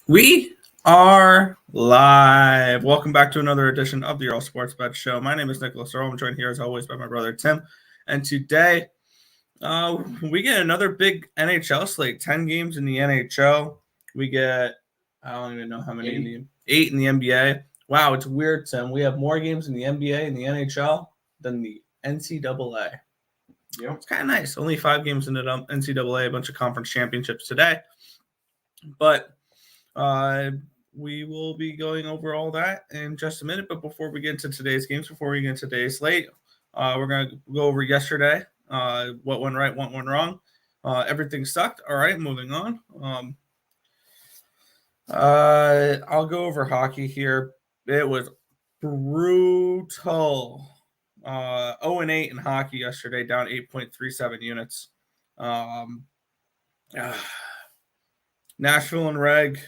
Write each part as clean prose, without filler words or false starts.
We are live. Welcome back to another edition of the Earle Sports Bet Show. My name is Nicholas Earle. I'm joined here as always by my brother Tim. And today we get another big NHL slate. 10 games in the NHL. We get, I don't even know how many, 8 in the NBA. Wow, it's weird, Tim. We have more games in the NBA and the NHL than the NCAA. Yep. It's kind of nice. Only 5 games in the NCAA, a bunch of conference championships today. But we will be going over all that in just a minute. But before we get into today's games, before we get into today's slate, we're going to go over yesterday. What went right, what went wrong. Everything sucked. All right, moving on. I'll go over hockey here. It was brutal. 0-8 in hockey yesterday, down 8.37 units. Nashville and Reg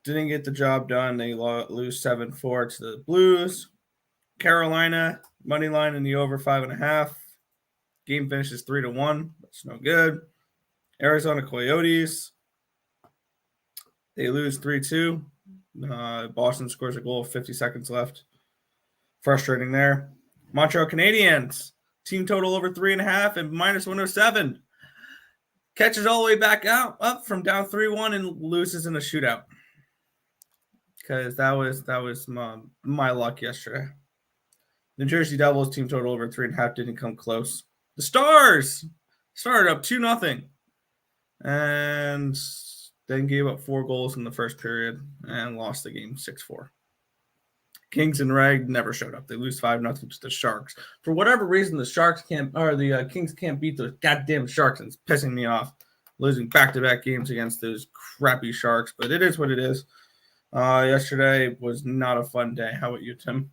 didn't get the job done. They lose 7-4 to the Blues. Carolina, money line in the over 5.5. Game finishes 3-1. That's no good. Arizona Coyotes, they lose 3-2. Boston scores a goal with 50 seconds left. Frustrating there. Montreal Canadiens, team total over 3.5 and minus 107. Catches all the way back up from down 3-1 and loses in a shootout. Because that was my luck yesterday. New Jersey Devils team total over 3.5 didn't come close. The Stars started up 2-0 and then gave up 4 goals in the first period and lost the game 6-4. Kings and Reg never showed up. They lose 5-0 to the Sharks. For whatever reason, the Kings can't beat those goddamn Sharks, and it's pissing me off. Losing back-to-back games against those crappy Sharks, but it is what it is. Yesterday was not a fun day. How about you, Tim?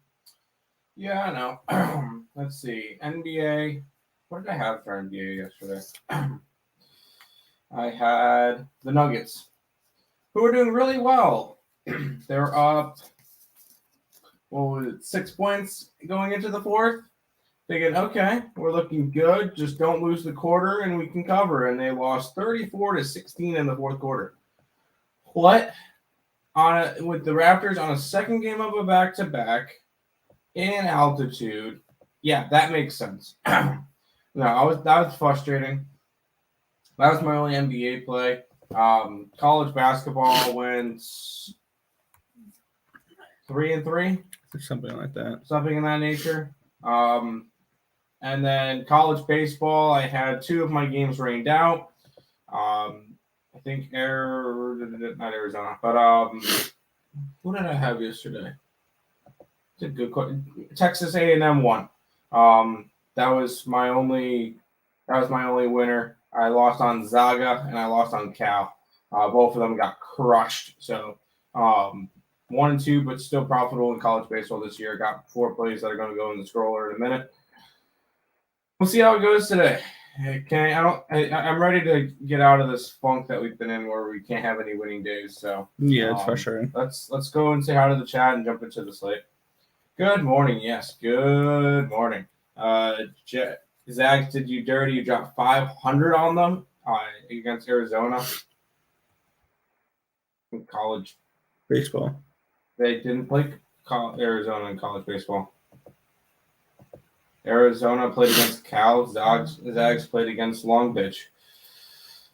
Yeah, I know. Let's see. NBA. What did I have for NBA yesterday? I had the Nuggets, who were doing really well. They were up, 6 points going into the fourth. Thinking, okay, we're looking good. Just don't lose the quarter and we can cover. And they lost 34-16 in the fourth quarter. What? With the Raptors on a second game of a back-to-back in altitude. Yeah, that makes sense. That was frustrating. That was my only NBA play. College basketball went 3-3. Something like that. Something in that nature. And then college baseball, I had 2 of my games rained out. I think not Arizona, but who did I have yesterday? It's a good question. Texas A&M won. That was my only winner. I lost on Zaga and I lost on Cal. Both of them got crushed. So 1 and 2, but still profitable in college baseball this year. Got 4 plays that are going to go in the scroller in a minute. We'll see how it goes today. I'm ready to get out of this funk that we've been in where we can't have any winning days. So yeah, it's frustrating. Let's go and say hi to the chat and jump into the slate. Good morning. Yes, good morning. Zach, did you dirty? You dropped 500 on them against Arizona in college baseball. They didn't play Arizona in college baseball. Arizona played against Cal. Zags played against Long Beach.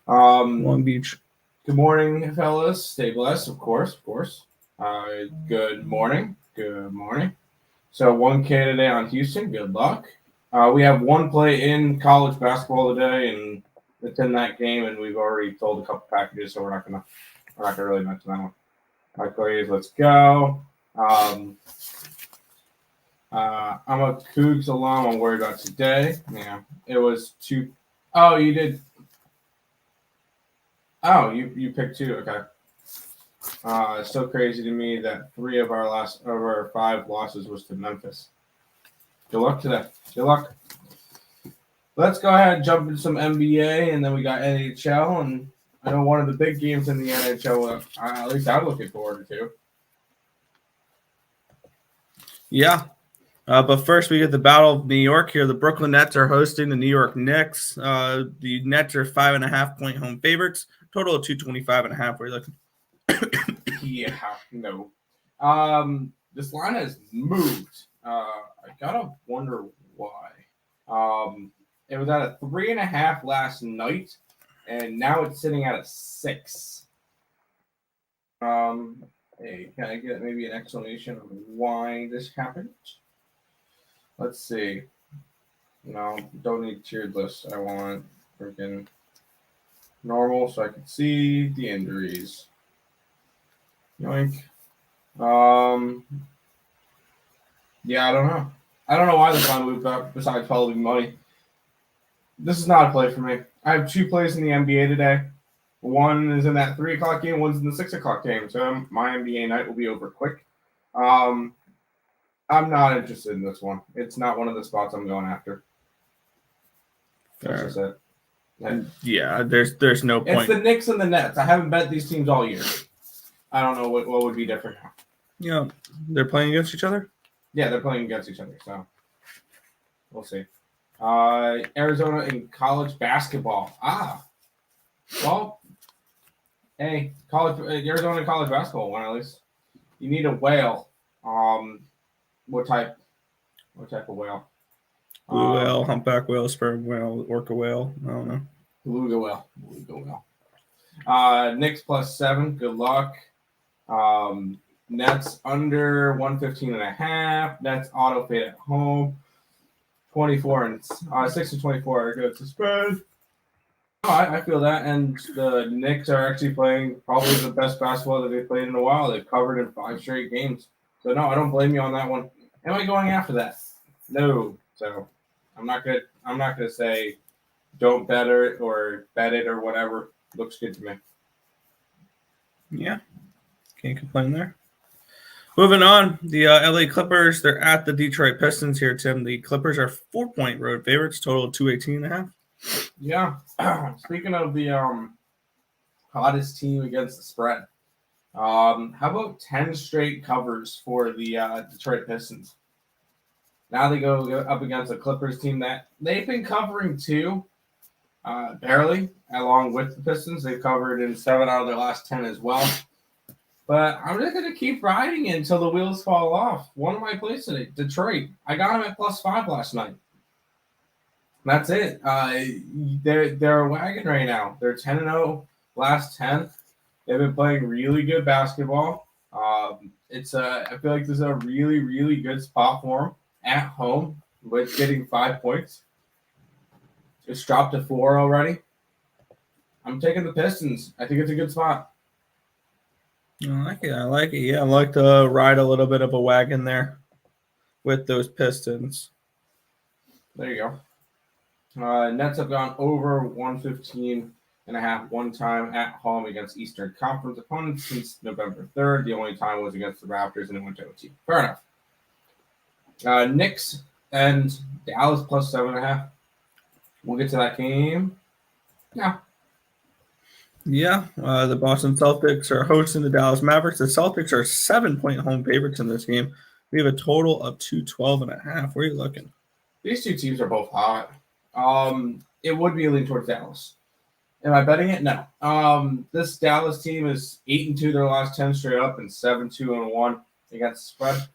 Long Beach. Good morning, fellas. Stay blessed, of course. Good morning. So 1K today on Houston. Good luck. We have 1 play in college basketball today, and it's in that game, and we've already sold a couple packages, so we're not gonna really mention that one. All right, Clays, let's go. I'm a Cougs alum. I'm worried about today. Yeah, it was 2. Oh, you did. Oh, you picked 2. Okay. It's so crazy to me that 3 of our 5 losses was to Memphis. Good luck today. Good luck. Let's go ahead and jump into some NBA, and then we got NHL, and I know one of the big games in the NHL. At least I'm looking forward to. Yeah. But first, we get the Battle of New York here. The Brooklyn Nets are hosting the New York Knicks. The Nets are 5.5-point home favorites. Total of 225.5. Where are you looking? Yeah, no. This line has moved. I gotta wonder why. It was at a 3.5 last night, and now it's sitting at a 6. Hey, can I get maybe an explanation of why this happened? Let's see. No, don't need tiered lists. I want freaking normal so I can see the injuries. Yoink. Yeah, I don't know. I don't know why this line moved up besides probably money. This is not a play for me. I have 2 plays in the NBA today. One is in that 3 o'clock game, one's in the 6 o'clock game. So my NBA night will be over quick. I'm not interested in this one. It's not one of the spots I'm going after. That's just it. And yeah, there's no point. It's the Knicks and the Nets. I haven't bet these teams all year. I don't know what would be different now. Yeah, they're playing against each other? Yeah, they're playing against each other, so we'll see. Arizona in college basketball. Well, hey, Arizona college basketball one at least. You need a whale. What type of whale? Blue whale, humpback whale, sperm whale, orca whale. I don't know. Beluga whale. Knicks +7. Good luck. Nets under 115.5. Nets auto fade at home. 24 and 6-24 are good to spread. I feel that, and the Knicks are actually playing probably the best basketball that they've played in a while. They've covered in 5 straight games. So no, I don't blame you on that one. Am I going after that? No. So I'm not gonna say don't bet it or whatever. Looks good to me. Yeah, can't complain there. Moving on, the LA Clippers, they're at the Detroit Pistons here, Tim. The Clippers are 4-point road favorites, total of 218.5. Yeah. Speaking of the hottest team against the spread, how about 10 straight covers for the Detroit Pistons? Now they go up against a Clippers team that they've been covering too, barely, along with the Pistons. They've covered in 7 out of their last 10 as well. But I'm just going to keep riding it until the wheels fall off. One of my plays today, Detroit. I got them at +5 last night. That's it. They're a wagon right now. They're 10-0 last 10. They've been playing really good basketball. I feel like this is a really, really good spot for them at home with getting 5 points. It's dropped to 4 already. I'm taking the Pistons. I think it's a good spot. I like it. Yeah, I like to ride a little bit of a wagon there with those Pistons. There you go. Nets have gone over 115.5 one time at home against Eastern Conference opponents since November 3rd. The only time was against the Raptors, and it went to OT. Fair enough. Knicks and Dallas +7.5. We'll get to that game. Yeah, the Boston Celtics are hosting the Dallas Mavericks. The Celtics are 7-point home favorites in this game. We have a total of 212.5. Where are you looking? These two teams are both hot. It would be a lean towards Dallas. Am I betting it? No. This Dallas team is 8-2 their last 10 straight up and 7-2-1 against the spread.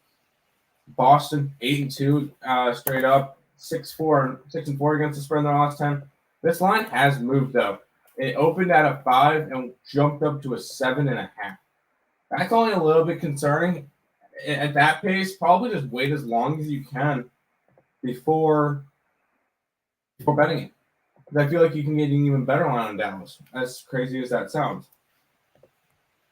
Boston 8-2 straight up, 6-4 against the spread in their last 10. This line has moved though. It opened at a 5 and jumped up to a 7.5. That's only a little bit concerning. At that pace, probably just wait as long as you can before betting it. Because I feel like you can get an even better line on Dallas, as crazy as that sounds.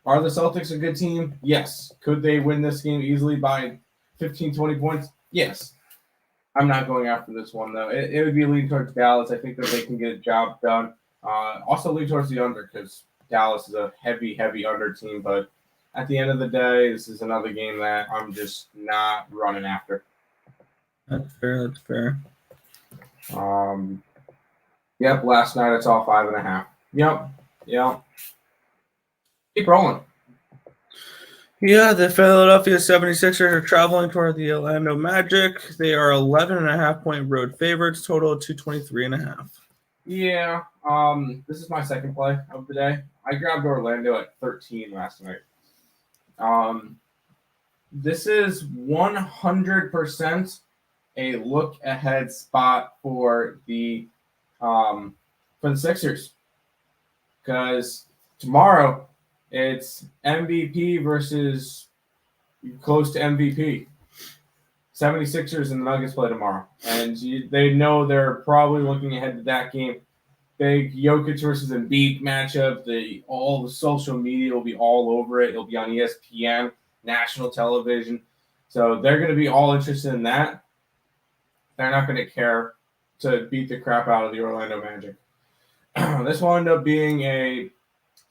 Are the Celtics a good team? Yes. Could they win this game easily by 15, 20 points? Yes. I'm not going after this one, though. It would be leaning towards Dallas. I think that they can get a job done. Also lean towards the under because Dallas is a heavy, heavy under team. But at the end of the day, this is another game that I'm just not running after. That's fair. Yep, last night I saw 5.5. Yep. Keep rolling. Yeah, the Philadelphia 76ers are traveling toward the Orlando Magic. They are 11.5-point road favorites, total of 223.5. Yeah. This is my second play of the day. I grabbed Orlando at 13 last night. This is 100% a look ahead spot for the Sixers, because tomorrow it's MVP versus close to MVP. 76ers and the Nuggets play tomorrow, and they know they're probably looking ahead to that game. Big Jokic versus Embiid matchup. All the social media will be all over it. It'll be on ESPN, national television. So they're going to be all interested in that. They're not going to care to beat the crap out of the Orlando Magic. This will end up being a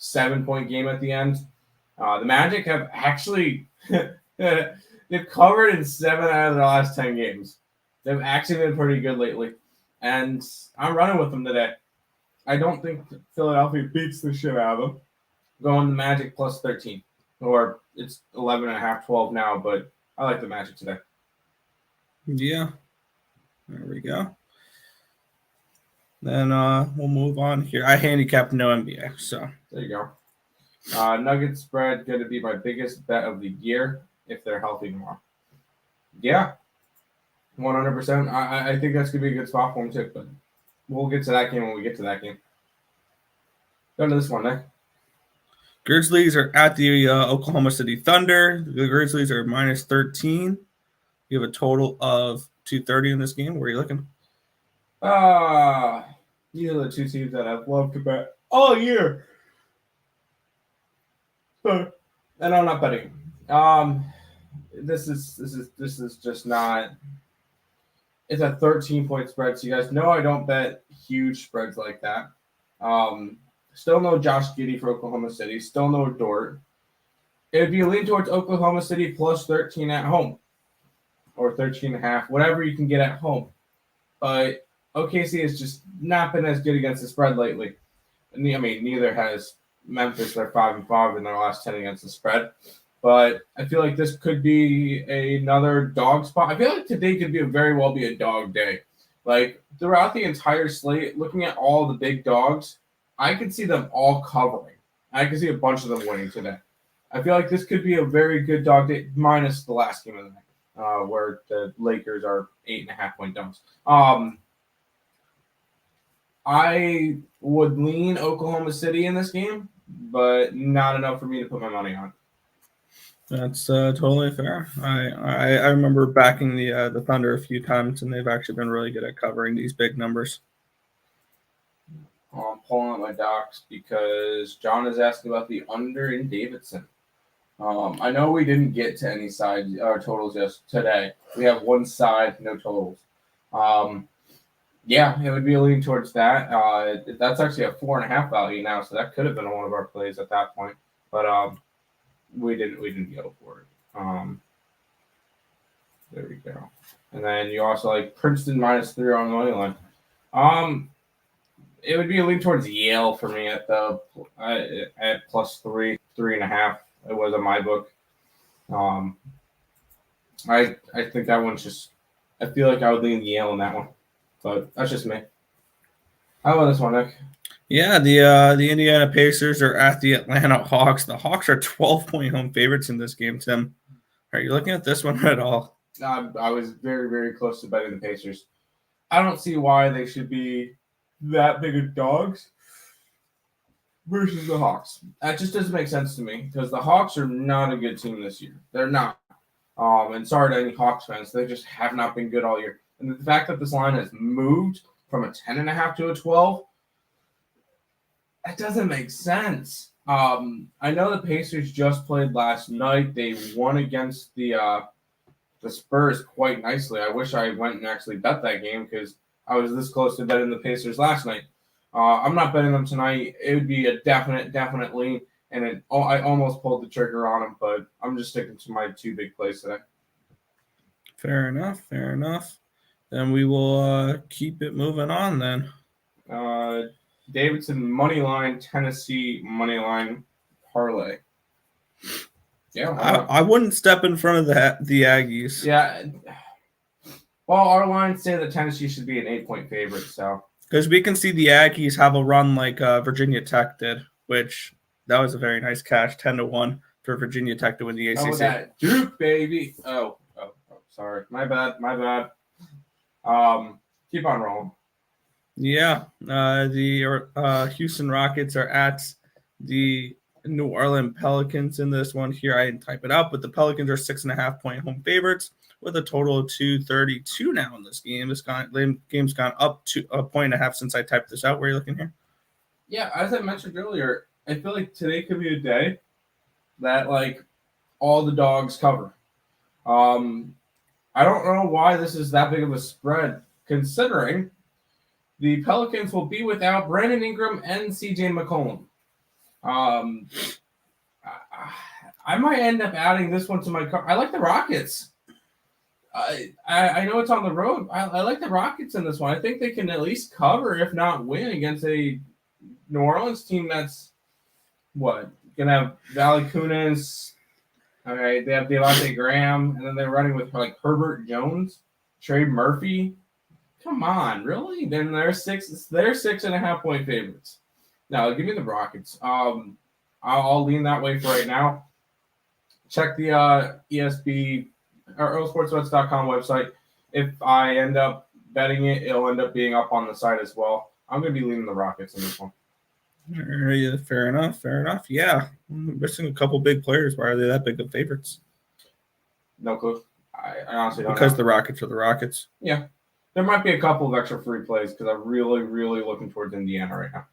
7-point game at the end. The Magic have actually they've covered in 7 out of the last 10 games. They've actually been pretty good lately, and I'm running with them today. I don't think Philadelphia beats the shit out of them. Going the Magic plus 13, or it's 11.5, 12 now, but I like the Magic today. Yeah, there we go. Then we'll move on here. I handicapped no NBA, so there you go. Nuggets spread going to be my biggest bet of the year if they're healthy tomorrow. Yeah, 100%. I think that's going to be a good spot for them too, but we'll get to that game when we get to that game. Go to this one, Nick. Grizzlies are at the Oklahoma City Thunder. The Grizzlies are minus 13. You have a total of 230 in this game. Where are you looking? These are the two teams that I've loved to bet all year. And I'm not betting. This is just not. It's a 13-point spread, so you guys know I don't bet huge spreads like that. Still no Josh Giddey for Oklahoma City. Still no Dort. It would be a lean towards Oklahoma City plus 13 at home, or 13.5, whatever you can get at home. But OKC has just not been as good against the spread lately. I mean, neither has Memphis. They're 5-5 in their last 10 against the spread. But I feel like this could be another dog spot. I feel like today could very well be a dog day. Like, throughout the entire slate, looking at all the big dogs, I could see them all covering. I could see a bunch of them winning today. I feel like this could be a very good dog day, minus the last game of the night, where the Lakers are 8.5-point dogs. I would lean Oklahoma City in this game, but not enough for me to put my money on. That's totally fair. I remember backing the Thunder a few times, and they've actually been really good at covering these big numbers. I'm pulling up my docs because John is asking about the under in Davidson. I know we didn't get to any side totals today. We have one side, no totals. Yeah, it would be a lean towards that. That's actually a 4.5 value now, so that could have been one of our plays at that point. But we didn't go for it. There we go. And then you also like Princeton minus 3 on the money line. It would be a lean towards Yale for me at plus 3.5. It was on my book. I think that one's just. I feel like I would lean Yale in that one, but that's just me. How about this one, Nick? Yeah, the Indiana Pacers are at the Atlanta Hawks. The Hawks are 12-point home favorites in this game, Tim. Are you looking at this one at all? I was very, very close to betting the Pacers. I don't see why they should be that big of dogs versus the Hawks. That just doesn't make sense to me because the Hawks are not a good team this year. They're not. And sorry to any Hawks fans, they just have not been good all year. And the fact that this line has moved from a 10.5 to a 12, that doesn't make sense. I know the Pacers just played last night. They won against the Spurs quite nicely. I wish I went and actually bet that game because I was this close to betting the Pacers last night. I'm not betting them tonight. It would be a definite lean, and I almost pulled the trigger on them, but I'm just sticking to my 2 big plays today. Fair enough. Then we will keep it moving on then. Davidson money line, Tennessee money line parlay. Yeah, I wouldn't step in front of the Aggies. Yeah. Well, our lines say that Tennessee should be an 8-point favorite, so Because we can see the Aggies have a run like Virginia Tech did, which that was a very nice cash, 10-1 for Virginia Tech to win the ACC. Oh, that Duke, baby. Oh, sorry. My bad. Keep on rolling. Yeah, the Houston Rockets are at the New Orleans Pelicans in this one here. I didn't type it up, but the Pelicans are 6.5-point home favorites with a total of 232 now in this game. Game's gone up to 1.5 since I typed this out. Where are you looking here? Yeah, as I mentioned earlier, I feel like today could be a day that like all the dogs cover. I don't know why this is that big of a spread, considering the Pelicans will be without Brandon Ingram and CJ McCollum. I might end up adding this one to my car. I like the Rockets. I know it's on the road. I like the Rockets in this one. I think they can at least cover, if not win, against a New Orleans team that's gonna have Valanciunas. All right, they have Devontae Graham, and then they're running with like Herbert Jones, Trey Murphy. Come on, really? Then they're 6.5-point favorites. Now give me the Rockets. I'll lean that way for right now. Check the ESB or EarleSportsBets.com website. If I end up betting it, it'll end up being up on the site as well. I'm going to be leaning the Rockets in this one. Yeah, fair enough. Yeah, I'm missing a couple big players. Why are they that big of favorites? No clue. I honestly don't know. Because the Rockets are the Rockets. Yeah. There might be a couple of extra free plays because I'm really, really looking towards Indiana right now.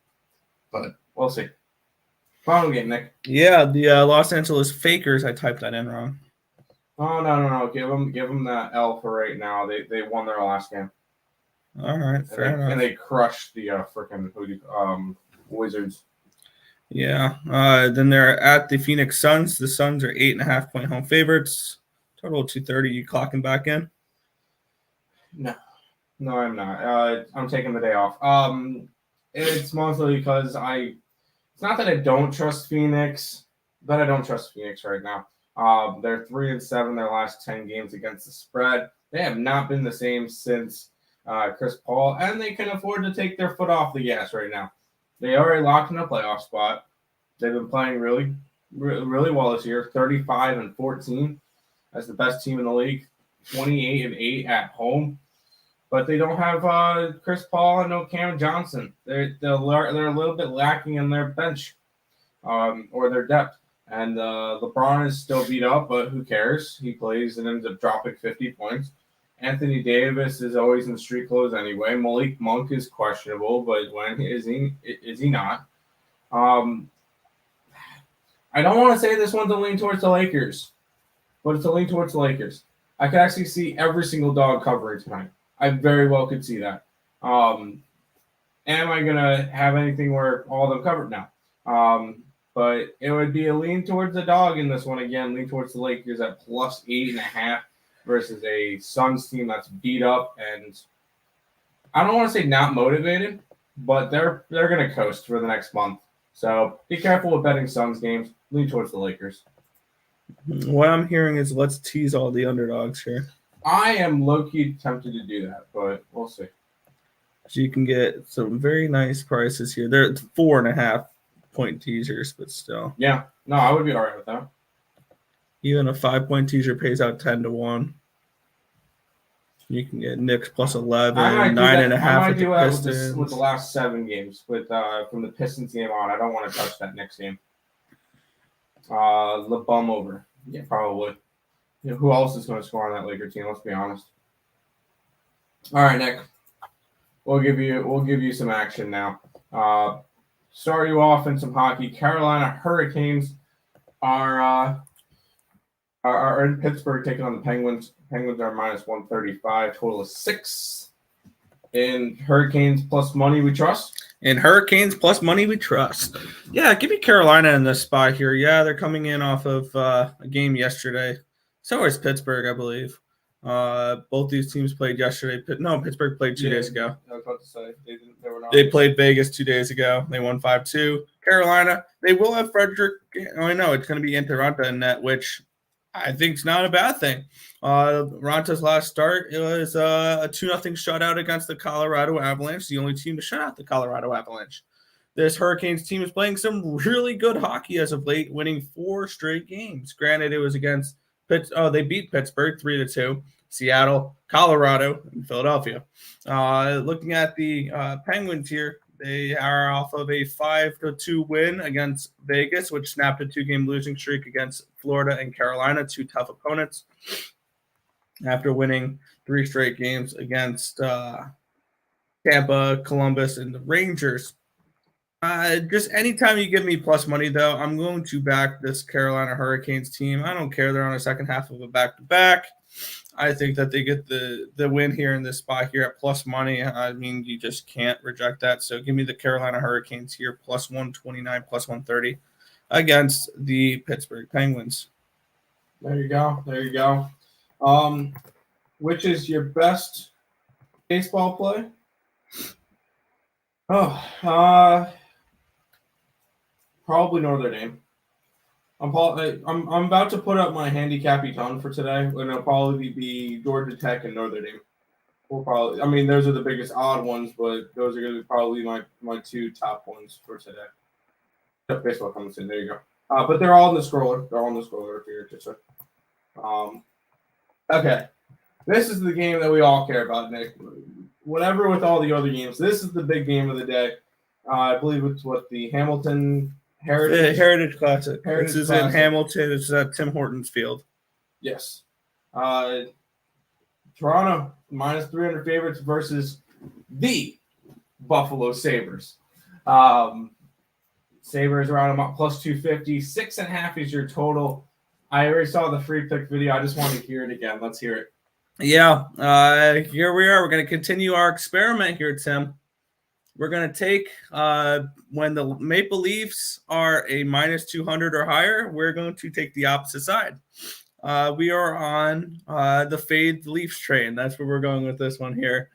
But we'll see. Final game, Nick. Yeah, the Los Angeles Fakers. I typed that in wrong. Oh, no. Give them that L for right now. They won their last game. All right, fair enough. And they crushed the freaking Wizards. Yeah. Then they're at the Phoenix Suns. The Suns are 8.5-point home favorites. Total 230. You clocking back in? No, I'm not. I'm taking the day off. It's mostly because it's not that I don't trust Phoenix, but I don't trust Phoenix right now. They're 3-7 their last 10 games against the spread. They have not been the same since Chris Paul, and they can afford to take their foot off the gas right now. They already locked in a playoff spot. They've been playing really, really well this year. 35-14 as the best team in the league. 28-8 at home. But they don't have Chris Paul and no Cam Johnson. They're a little bit lacking in their bench or their depth. And LeBron is still beat up, but who cares? He plays and ends up dropping 50 points. Anthony Davis is always in street clothes anyway. Malik Monk is questionable, but when is he not? I don't want to say this one's a lean towards the Lakers, but it's a lean towards the Lakers. I could actually see every single dog covering tonight. I very well could see that. Am I going to have anything where all of them covered? No. But it would be a lean towards the dog in this one again, lean towards the Lakers at plus 8.5 versus a Suns team that's beat up and I don't want to say not motivated, but they're going to coast for the next month. So be careful with betting Suns games. Lean towards the Lakers. What I'm hearing is let's tease all the underdogs here. I am low-key tempted to do that, but we'll see. So you can get some very nice prices here. They're 4.5-point teasers, but still. Yeah. No, I would be all right with that. Even a 5-point teaser pays out 10-1. You can get Knicks plus 11, 9.5 with the Pistons. With the last 7 games, from the Pistons game on. I don't want to touch that Knicks game. The bum over. Yeah, probably. Yeah, who else is going to score on that Laker team? Let's be honest. All right, Nick. We'll give you some action now. Start you off in some hockey. Carolina Hurricanes are in Pittsburgh taking on the Penguins. Penguins are minus 135. Total of 6. In Hurricanes plus money we trust. In Hurricanes plus money we trust. Yeah, give me Carolina in this spot here. Yeah, they're coming in off of a game yesterday. So is Pittsburgh, I believe. Both these teams played yesterday. Pittsburgh played 2 days ago. I was about to say they played Vegas 2 days ago. They won 5-2. Carolina, they will have Frederick. I know it's going to be in Toronto in net, which I think it's not a bad thing. Ronta's last start, it was a 2-0 shutout against the Colorado Avalanche, the only team to shut out the Colorado Avalanche. This Hurricanes team is playing some really good hockey as of late, winning 4 straight games. Granted, it was against they beat Pittsburgh 3-2, Seattle, Colorado, and Philadelphia. Looking at the Penguins here, they are off of a 5-2 win against Vegas, which snapped a 2-game losing streak against Florida and Carolina, 2 tough opponents. After winning 3 straight games against Tampa, Columbus, and the Rangers. Just anytime you give me plus money, though, I'm going to back this Carolina Hurricanes team. I don't care. They're on a second half of a back-to-back. I think that they get the win here in this spot here at plus money. I mean, you just can't reject that. So give me the Carolina Hurricanes here, plus 129, plus 130 against the Pittsburgh Penguins. There you go. There you go. Which is your best baseball play? Probably Notre Dame. I'm about to put up my handicappy ton for today, and it'll probably be Georgia Tech and Notre Dame. Those are the biggest odd ones, but those are going to be probably my 2 top ones for today. Baseball comes in. There you go. But they're all in the scroller. They're all in the scroller if you're interested. Okay. This is the game that we all care about, Nick. Whatever with all the other games, this is the big game of the day. I believe it's the Hamilton Heritage Classic. This is in Hamilton. It's at Tim Hortons Field. Yes. Toronto, minus 300 favorites versus the Buffalo Sabres. Sabres around a plus 250. 6.5 is your total. I already saw the free pick video. I just want to hear it again. Let's hear it. Yeah. Here we are. We're going to continue our experiment here, Tim. We're going to take when the Maple Leafs are a minus 200 or higher, we're going to take the opposite side. We are on the fade Leafs train. That's where we're going with this one here.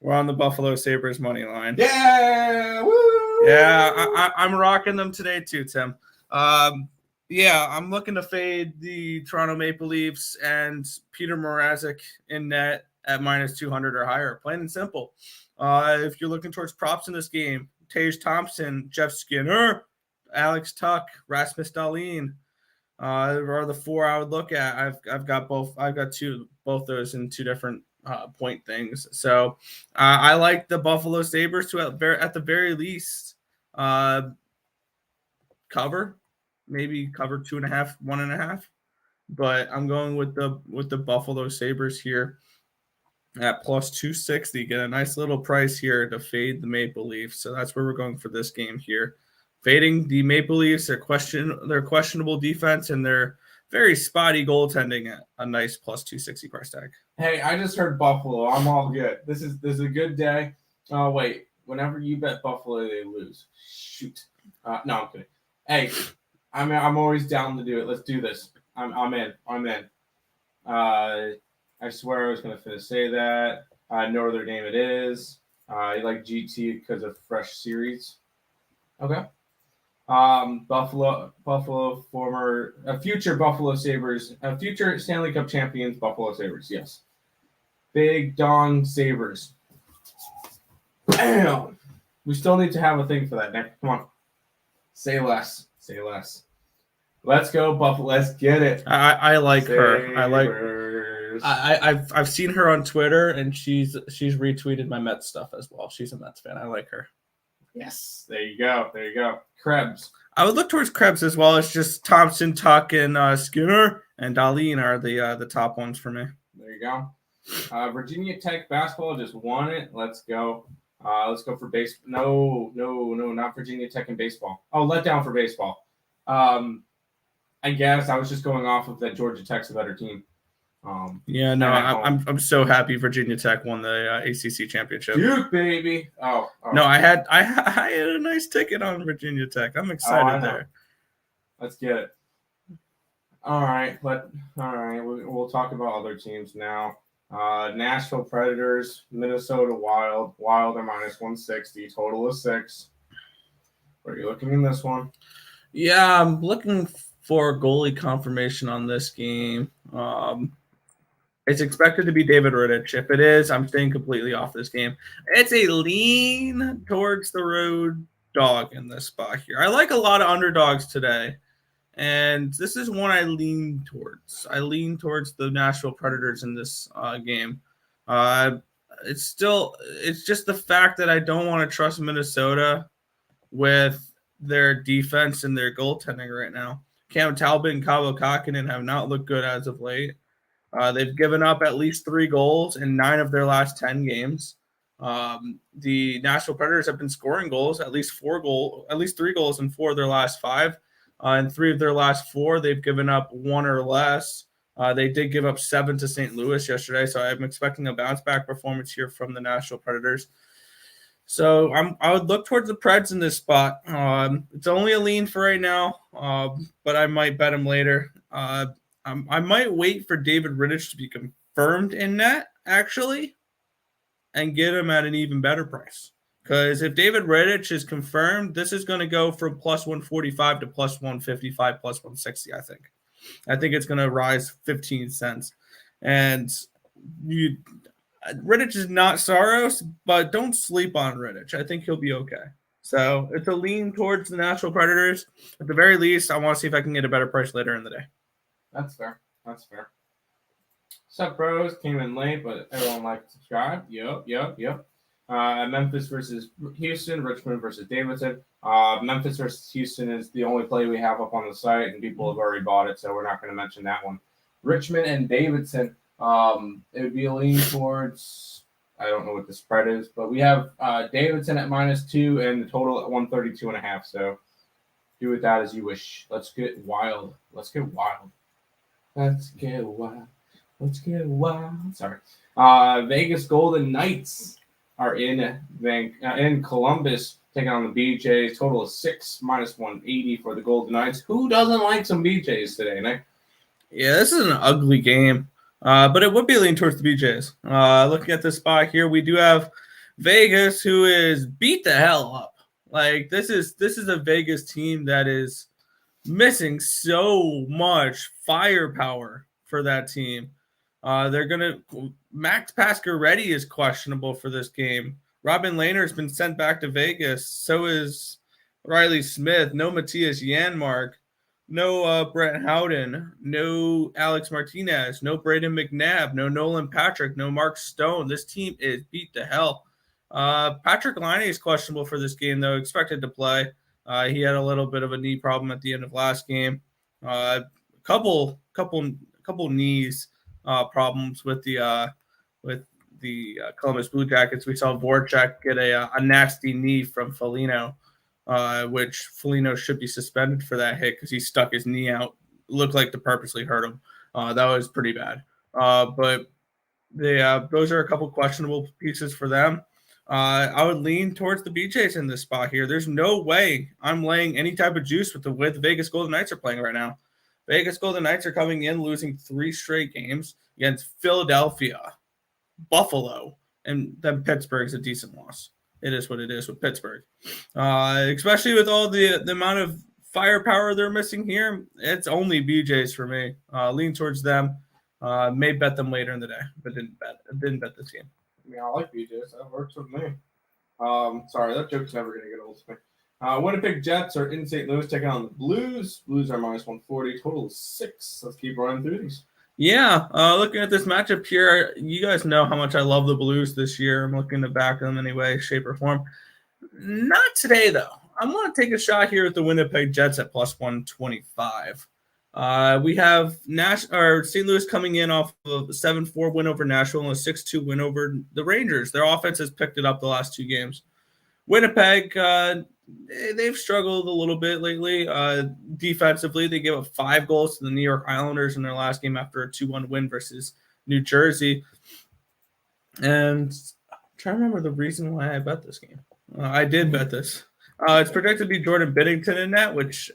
We're on the Buffalo Sabres money line. Yeah! Woo! Yeah, I'm rocking them today too, Tim. Yeah, I'm looking to fade the Toronto Maple Leafs and Peter Mrazek in net at minus 200 or higher. Plain and simple. If you're looking towards props in this game, Tage Thompson, Jeff Skinner, Alex Tuck, Rasmus Dahlin are the 4 I would look at. I've got both. I've got both those in 2 different point things. So I like the Buffalo Sabres to at the very least cover, maybe cover 2.5, 1.5. But I'm going with the Buffalo Sabres here at plus 260. Get a nice little price here to fade the Maple Leafs. So that's where we're going for this game here. Fading the Maple Leafs, their questionable defense and their very spotty goaltending at a nice plus 260 price tag. Hey, I just heard Buffalo. I'm all good. This is a good day. Oh wait, whenever you bet Buffalo, they lose. Shoot. No, I'm kidding. Hey, I'm always down to do it. Let's do this. I'm in. I swear I was going to say that. Notre Dame it is. You like GT because of fresh series. Okay. Buffalo, future Buffalo Sabres, future Stanley Cup champions, Buffalo Sabres. Yes. Big Don Sabres. Damn. We still need to have a thing for that, Nick. Come on. Say less. Let's go, Buffalo. Let's get it. I like Sabres. her. I like. I've seen her on Twitter, and she's retweeted my Mets stuff as well. She's a Mets fan. I like her. Yes, there you go. Krebs. I would look towards Krebs as well. It's just Thompson, Tuck, and Skinner and Dahlin are the top ones for me. There you go. Virginia Tech basketball just won it. Let's go. Let's go for base. No, not Virginia Tech in baseball. Oh, letdown for baseball. I guess I was just going off of that Georgia Tech's a better team. I'm so happy Virginia Tech won the ACC championship. Duke, baby. Oh. No, I had a nice ticket on Virginia Tech. I'm excited there. Let's get it. All right, we'll talk about other teams now. Nashville Predators, Minnesota Wild. Wild are minus 160. Total is 6. What are you looking in this one? Yeah, I'm looking for goalie confirmation on this game. It's expected to be David Rittich. If it is, I'm staying completely off this game. It's a lean towards the road dog in this spot here. I like a lot of underdogs today, and this is one I lean towards. I lean towards the Nashville Predators in this game. It's just the fact that I don't want to trust Minnesota with their defense and their goaltending right now. Cam Talbot and Kaapo Kähkönen have not looked good as of late. They've given up at least 3 goals in 9 of their last 10 games. The Nashville Predators have been scoring goals, at least 3 goals in 4 of their last 5. In 3 of their last 4, they've given up 1 or less. They did give up 7 to St. Louis yesterday, so I'm expecting a bounce-back performance here from the Nashville Predators. So I would look towards the Preds in this spot. It's only a lean for right now, but I might bet them later. I might wait for David Rittich to be confirmed in net, actually, and get him at an even better price. Because if David Rittich is confirmed, this is going to go from plus 145 to plus 155, plus 160, I think. I think it's going to rise 15 cents. And Rittich is not Saros, but don't sleep on Rittich. I think he'll be okay. So it's a lean towards the Nashville Predators. At the very least, I want to see if I can get a better price later in the day. That's fair. Sup, bros? Came in late, but everyone liked to subscribe. Yep. Memphis versus Houston, Richmond versus Davidson. Memphis versus Houston is the only play we have up on the site, and people have already bought it, so we're not going to mention that one. Richmond and Davidson, it would be a lean towards, I don't know what the spread is, but we have Davidson at -2 and the total at 132.5. So do with that as you wish. Let's get wild. Sorry. Vegas Golden Knights are in Columbus taking on the BJs. Total of 6, -180 for the Golden Knights. Who doesn't like some BJs today, Nick? Yeah, this is an ugly game, but it would be leaning towards the BJs. Looking at this spot here, we do have Vegas, who is beat the hell up. Like this is a Vegas team that is missing so much firepower for that team. Max Pacioretty is questionable for this game. Robin Lehner has been sent back to Vegas. So is Riley Smith. No Matthias Janmark. No Brett Howden. No Alex Martinez. No Braden McNabb. No Nolan Patrick. No Mark Stone. This team is beat to hell. Patrick Laine is questionable for this game, though. Expected to play. He had a little bit of a knee problem at the end of last game. Couple knees problems with the Columbus Blue Jackets. We saw Voracek get a nasty knee from Foligno, which Foligno should be suspended for that hit because he stuck his knee out. Looked like to purposely hurt him. That was pretty bad. But those are a couple questionable pieces for them. I would lean towards the BJs in this spot here. There's no way I'm laying any type of juice with the way the Vegas Golden Knights are playing right now. Vegas Golden Knights are coming in losing 3 straight games against Philadelphia, Buffalo, and then Pittsburgh's a decent loss. It is what it is with Pittsburgh. Especially with all the amount of firepower they're missing here, it's only BJs for me. Lean towards them. May bet them later in the day, but didn't bet this game. I mean, I like BJs. That works with me. Sorry, that joke's never going to get old to me. Winnipeg Jets are in St. Louis taking on the Blues. Blues are -140. Total of 6. Let's keep running through these. Yeah, looking at this matchup here, you guys know how much I love the Blues this year. I'm looking to back them in any way, shape, or form. Not today, though. I'm going to take a shot here with the Winnipeg Jets at +125. We have St. Louis coming in off of a 7-4 win over Nashville and a 6-2 win over the Rangers. Their offense has picked it up the last 2 games. Winnipeg, they've struggled a little bit lately. Defensively, they gave up 5 goals to the New York Islanders in their last game after a 2-1 win versus New Jersey. And I'm trying to remember the reason why I bet this game. I did bet this. It's projected to be Jordan Binnington in that, which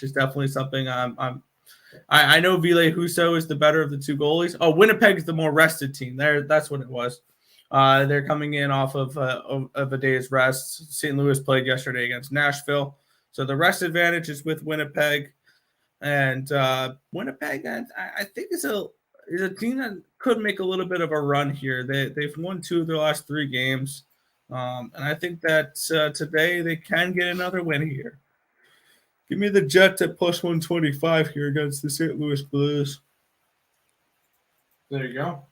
is definitely something I know Ville Husso is the better of the 2 goalies. Oh, Winnipeg's the more rested team. That's what it was. They're coming in off of a day's rest. St. Louis played yesterday against Nashville. So the rest advantage is with Winnipeg. And Winnipeg, I think is a team that could make a little bit of a run here. They've won 2 of their last 3 games, and I think that today they can get another win here. Give me the Jets at plus 125 here against the St. Louis Blues. There you go.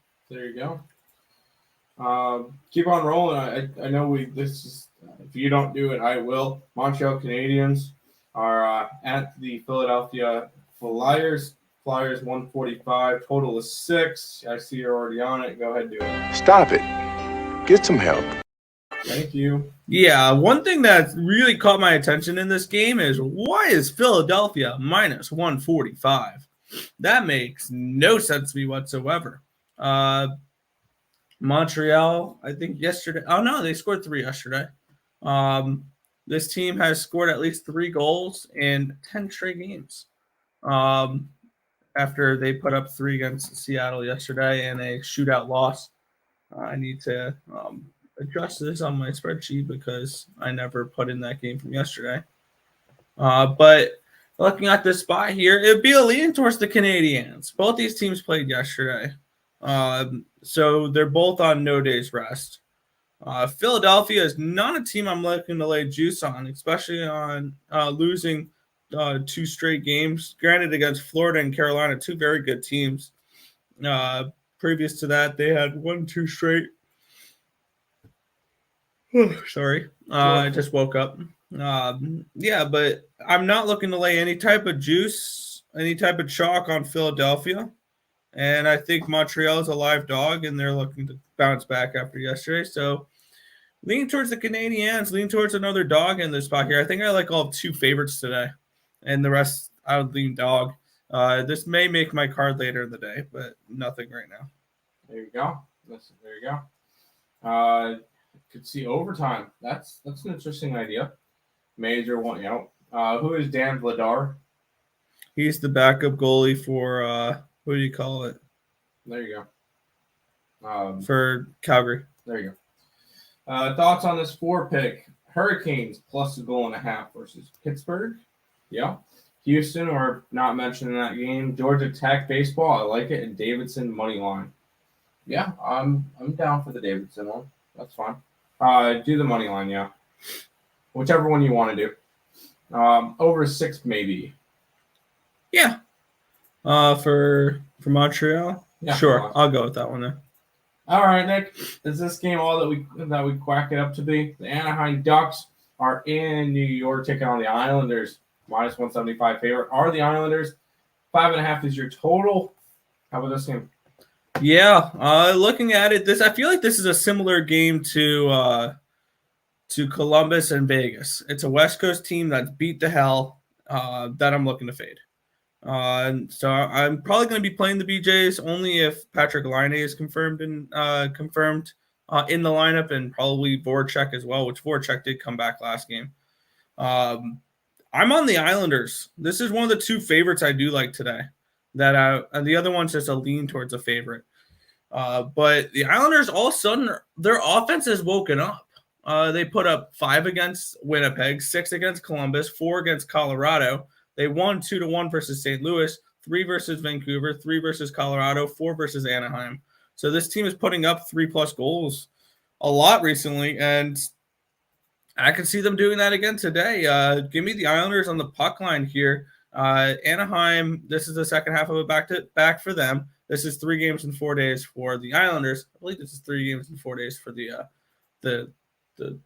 Keep on rolling. I know if you don't do it, I will. Montreal Canadiens are at the Philadelphia Flyers. Flyers 145, total is 6. I see you're already on it. Go ahead and do it. Stop it. Get some help. Thank you. Yeah, one thing that really caught my attention in this game is why is Philadelphia minus 145? That makes no sense to me whatsoever. Montreal, I think yesterday. Oh no, they scored 3 yesterday. This team has scored at least 3 goals in 10 straight games. After they put up 3 against Seattle yesterday in a shootout loss. I need to adjust this on my spreadsheet because I never put in that game from yesterday. But looking at this spot here, it would be a lean towards the Canadiens. Both these teams played yesterday. So they're both on no days rest. Philadelphia is not a team I'm looking to lay juice on, especially on losing 2 straight games. Granted, against Florida and Carolina, 2 very good teams. Previous to that, they had 1-2 straight. Sorry, I just woke up. Yeah, but I'm not looking to lay any type of juice, any type of chalk on Philadelphia. And I think Montreal is a live dog, and they're looking to bounce back after yesterday. So lean towards the Canadiens, lean towards another dog in this spot here. I think I like all 2 favorites today, and the rest I would lean dog. This may make my card later in the day, but nothing right now. There you go. There you go. Could see overtime. That's an interesting idea. Major one, who is Dan Vladar? He's the backup goalie for what do you call it? There you go. For Calgary. There you go. Thoughts on this 4 pick? Hurricanes plus 1.5 versus Pittsburgh. Yeah. Houston, we're not mentioning that game. Georgia Tech baseball, I like it. And Davidson money line. Yeah, I'm down for the Davidson one. That's fine. Do the money line, yeah. Whichever one you want to do. Over 6 maybe. Yeah. For Montreal? Yeah, sure. I'll go with that one then. All right, Nick. Is this game all that we quack it up to be? The Anaheim Ducks are in New York taking on the Islanders. Minus 175 favorite. Are the Islanders 5.5 is your total? How about this game? Yeah, looking at it, I feel like this is a similar game to Columbus and Vegas. It's a West Coast team that's beat the hell that I'm looking to fade. So I'm probably going to be playing the BJs only if Patrick Laine is confirmed in the lineup, and probably Voracek as well, which Voracek did come back last game. I'm on the Islanders. This is one of the 2 favorites I do like today. And the other one's just a lean towards a favorite. But the Islanders, all of a sudden, their offense has woken up. They put up 5 against Winnipeg, 6 against Columbus, 4 against Colorado. They won 2-1 versus St. Louis, 3 versus Vancouver, 3 versus Colorado, 4 versus Anaheim. So this team is putting up 3+ goals a lot recently, and I can see them doing that again today. Give me the Islanders on the puck line here. Anaheim, this is the second half of a back-to-back for them. This is 3 games in 4 days for the Islanders. I believe this is 3 games in 4 days for the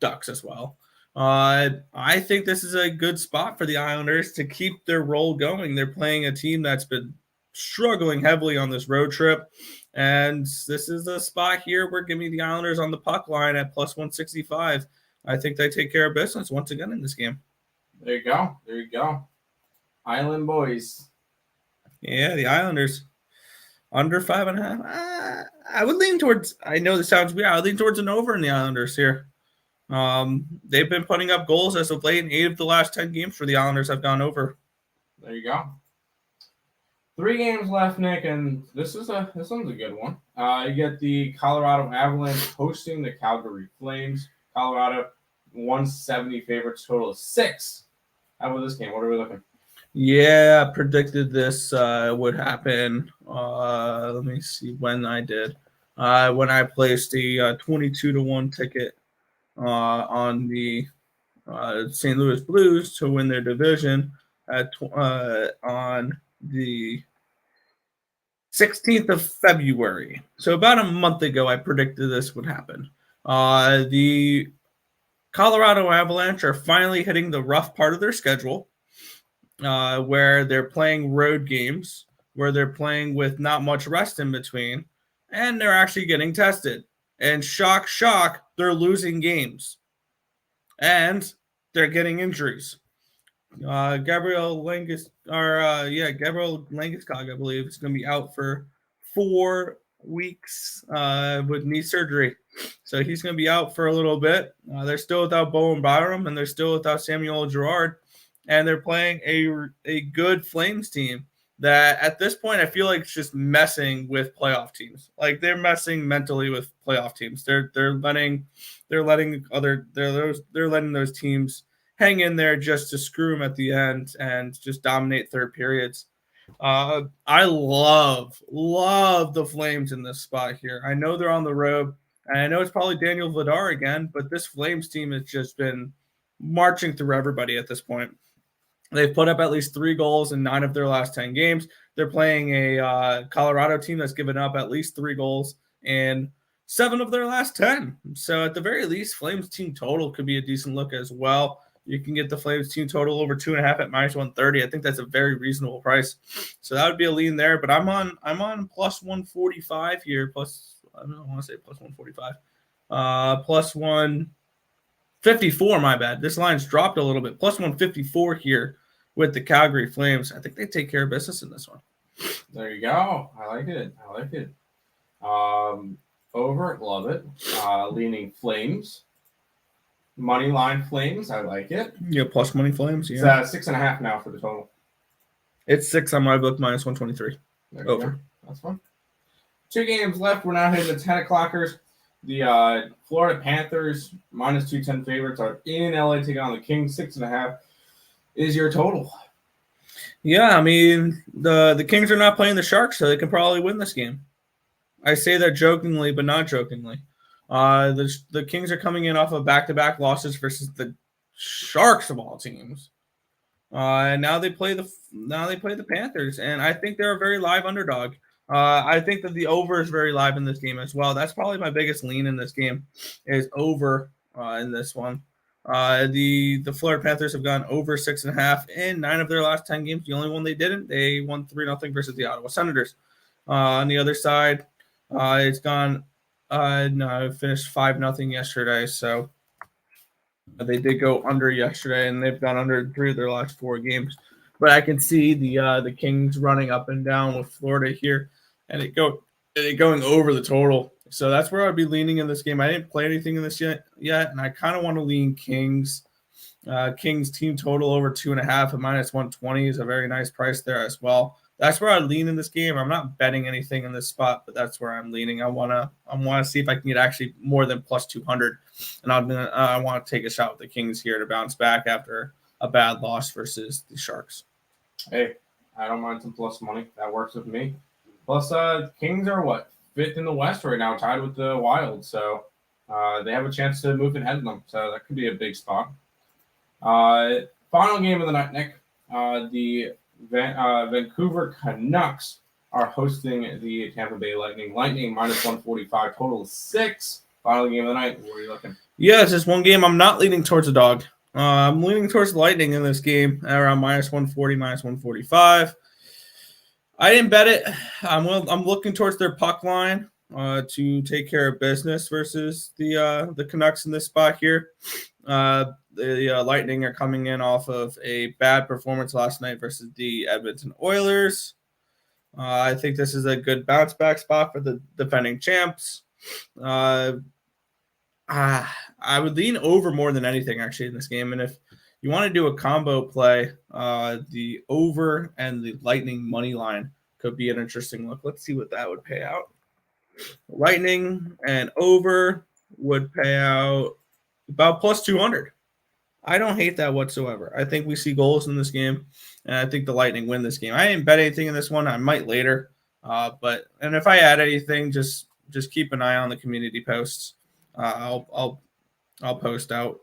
Ducks as well. I think this is a good spot for the Islanders to keep their roll going. They're playing a team that's been struggling heavily on this road trip, and this is the spot here where give me the Islanders on the puck line at plus 165. I think they take care of business once again in this game. There you go. Island boys. Yeah, the Islanders under 5.5. I would lean towards. I know this sounds weird. I would lean towards an over in the Islanders here. They've been putting up goals as of late, and 8 of the last 10 games for the Islanders have gone over. There you go. 3 games left, Nick, and this one's a good one. You get the Colorado Avalanche hosting the Calgary Flames. Colorado 170 favorites, total of 6. How about this game? What are we looking? Yeah, I predicted this would happen. Let me see when I did. When I placed a 22-1 ticket on the St. Louis Blues to win their division on the 16th of February. So about a month ago, I predicted this would happen. The Colorado Avalanche are finally hitting the rough part of their schedule, where they're playing road games, where they're playing with not much rest in between, and they're actually getting tested. And shock, shock, they're losing games. And they're getting injuries. Gabriel Landeskog, I believe, is going to be out for 4 weeks with knee surgery. So he's going to be out for a little bit. They're still without Bowen Byram, and they're still without Samuel Girard, and they're playing a good Flames team that at this point I feel like it's just messing with playoff teams. Like they're messing mentally with playoff teams. They're letting those teams hang in there just to screw them at the end and just dominate third periods. I love the Flames in this spot here. I know they're on the road, and I know it's probably Daniel Vladar again, but this Flames team has just been marching through everybody at this point. They've put up at least 3 goals in 9 of their last 10 games. They're playing a Colorado team that's given up at least 3 goals in 7 of their last 10. So at the very least, Flames team total could be a decent look as well. You can get the Flames team total over 2.5 at -130. I think that's a very reasonable price. So that would be a lean there. But I'm on plus 145 here. Plus, I don't want to say plus 145. Plus 154. My bad. This line's dropped a little bit. Plus 154 here with the Calgary Flames. I think they take care of business in this one. There you go. I like it. Over, love it. Leaning Flames. Money line Flames, I like it. Yeah, plus money Flames. Yeah, it's 6.5 now for the total. It's 6 on my book, -123. Over. That's fine. 2 games left. We're now hitting the 10 o'clockers. The Florida Panthers -210 favorites are in LA taking on the Kings. 6.5 is your total. Yeah, I mean the Kings are not playing the Sharks, so they can probably win this game. I say that jokingly, but not jokingly. The Kings are coming in off of back-to-back losses versus the Sharks of all teams, and now they play the Panthers, and I think they're a very live underdog. I think that the over is very live in this game as well. That's probably my biggest lean in this game is over in this one. The Florida Panthers have gone over 6.5 in 9 of their last 10 games. The only one they didn't, they won 3-0 versus the Ottawa Senators. On the other side, it's gone. No, it finished 5-0 yesterday, so they did go under yesterday, and they've gone under 3 of their last 4 games. But I can see the Kings running up and down with Florida here, and it going over the total. So that's where I'd be leaning in this game. I didn't play anything in this yet, and I kind of want to lean Kings. Kings team total over 2.5 at -120 is a very nice price there as well. That's where I lean in this game. I'm not betting anything in this spot, but that's where I'm leaning. I wanna see if I can get actually more than plus 200, and I want to take a shot with the Kings here to bounce back after a bad loss versus the Sharks. Hey, I don't mind some plus money. That works with me. Plus, Kings are 5th in the West right now, tied with the Wild, so they have a chance to move ahead of them. So that could be a big spot. Final game of the night, Nick. The Vancouver Canucks are hosting the Tampa Bay Lightning. Lightning -145, total 6. Final game of the night. Where are you looking? Yeah, it's just one game. I'm not leaning towards the dog. I'm leaning towards the Lightning in this game at around -140, -145. I didn't bet it. I'm looking towards their puck line to take care of business versus the Canucks in this spot here. The Lightning are coming in off of a bad performance last night versus the Edmonton Oilers. I think this is a good bounce back spot for the defending champs. I would lean over more than anything actually in this game. And if you want to do a combo play, the over and the Lightning money line could be an interesting look. Let's see what that would pay out. Lightning and over would pay out about plus 200. I don't hate that whatsoever. I think we see goals in this game, and I think the Lightning win this game. I didn't bet anything in this one. I might later, but if I add anything, just keep an eye on the community posts. I'll post out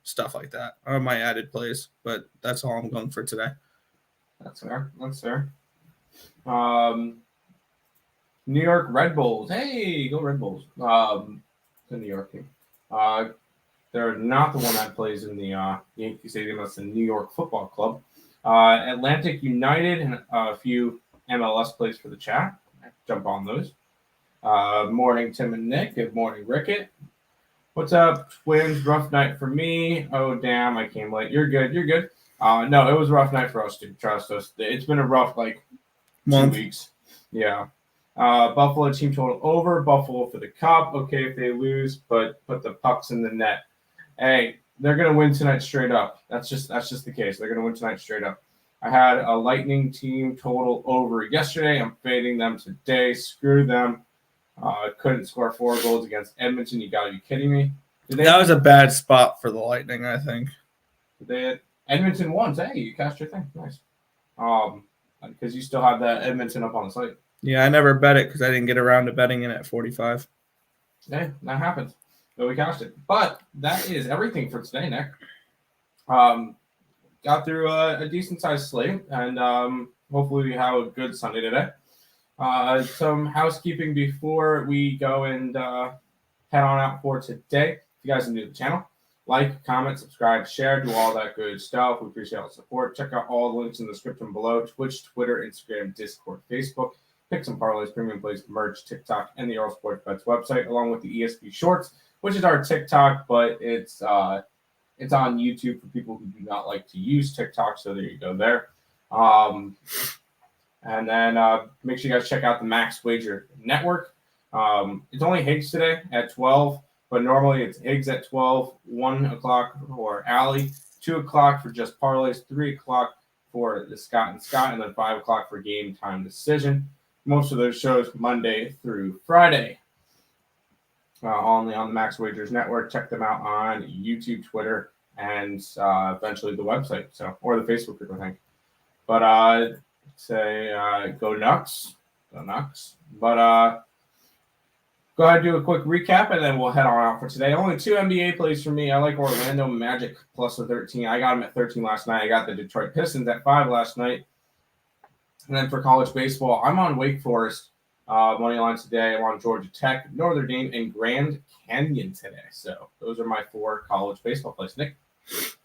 stuff like that on my added plays, but that's all I'm going for today. That's fair. New York Red Bulls. Hey, go Red Bulls. The New York team. They're not the one that plays in the Yankee Stadium. That's the New York Football Club. Atlantic United and a few MLS plays for the chat. Jump on those. Morning, Tim and Nick. Good morning, Rickett. What's up, Twins? Rough night for me. Oh, damn, I came late. You're good. No, it was a rough night for us, dude. Trust us. It's been a rough, 2 weeks. Yeah. Buffalo team total over. Buffalo for the cup. Okay if they lose, but put the pucks in the net. Hey, they're going to win tonight straight up. That's just the case. They're going to win tonight straight up. I had a Lightning team total over yesterday. I'm fading them today. Screw them. Couldn't score 4 goals against Edmonton. You got to be kidding me. That was a bad spot for the Lightning, I think. Edmonton won. Hey, you cashed your thing. Nice. Because you still have that Edmonton up on the site. Yeah, I never bet it because I didn't get around to betting it at 45. Hey, that happens. So we cashed it. But that is everything for today, Nick. Got through a decent-sized slate, and hopefully we have a good Sunday today. Some housekeeping before we go and head on out for today. If you guys are new to the channel, like, comment, subscribe, share, do all that good stuff. We appreciate all the support. Check out all the links in the description below: Twitch, Twitter, Instagram, Discord, Facebook. Pick some Parleys, premium plays, merch, TikTok, and the Earle Sports Bets website, along with the ESP Shorts, which is our TikTok, but it's on YouTube for people who do not like to use TikTok. So there you go there. And then make sure you guys check out the Max Wager Network. It's only Higgs today at 12, but normally it's Higgs at 12, 1 o'clock for Allie, 2 o'clock for Just Parleys, 3 o'clock for the Scott and Scott, and then 5 o'clock for Game Time Decision. Most of those shows Monday through Friday. Only on the Max Wagers Network. Check them out on YouTube, Twitter, and eventually the website, or the Facebook group, I think. But go Nucks. But go ahead and do a quick recap, and then we'll head on out for today. Only 2 NBA plays for me. I like Orlando Magic plus the 13. I got them at 13 last night. I got the Detroit Pistons at 5 last night. And then for college baseball, I'm on Wake Forest money line today. I'm on Georgia Tech, Notre Dame, and Grand Canyon today. So those are my 4 college baseball plays. Nick?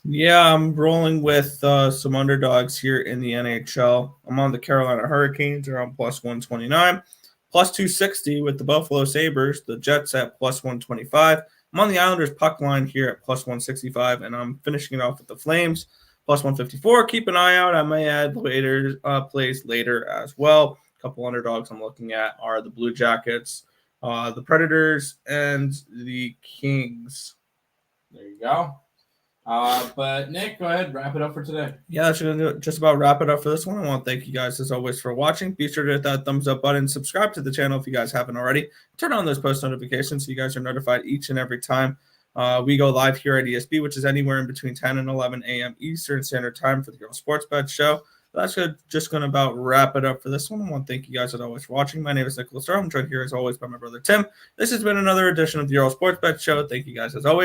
Yeah, I'm rolling with some underdogs here in the NHL. I'm on the Carolina Hurricanes. They're on plus 129, plus 260 with the Buffalo Sabres. The Jets at plus 125. I'm on the Islanders puck line here at plus 165, and I'm finishing it off with the Flames plus 154. Keep an eye out. I may add later plays later as well. A couple underdogs I'm looking at are the Blue Jackets, the Predators, and the Kings. There you go. But Nick, go ahead, wrap it up for today. Yeah, that's going to just about wrap it up for this one. I want to thank you guys as always for watching. Be sure to hit that thumbs up button. Subscribe to the channel if you guys haven't already. Turn on those post notifications so you guys are notified each and every time we go live here at ESB, which is anywhere in between 10 and 11 a.m. Eastern Standard Time for the Earle Sports Bet Show. That's just going to about wrap it up for this one. I want to thank you guys as always for watching. My name is Nicholas Earle. I'm joined here as always by my brother Tim. This has been another edition of the Earle Sports Bet Show. Thank you guys as always.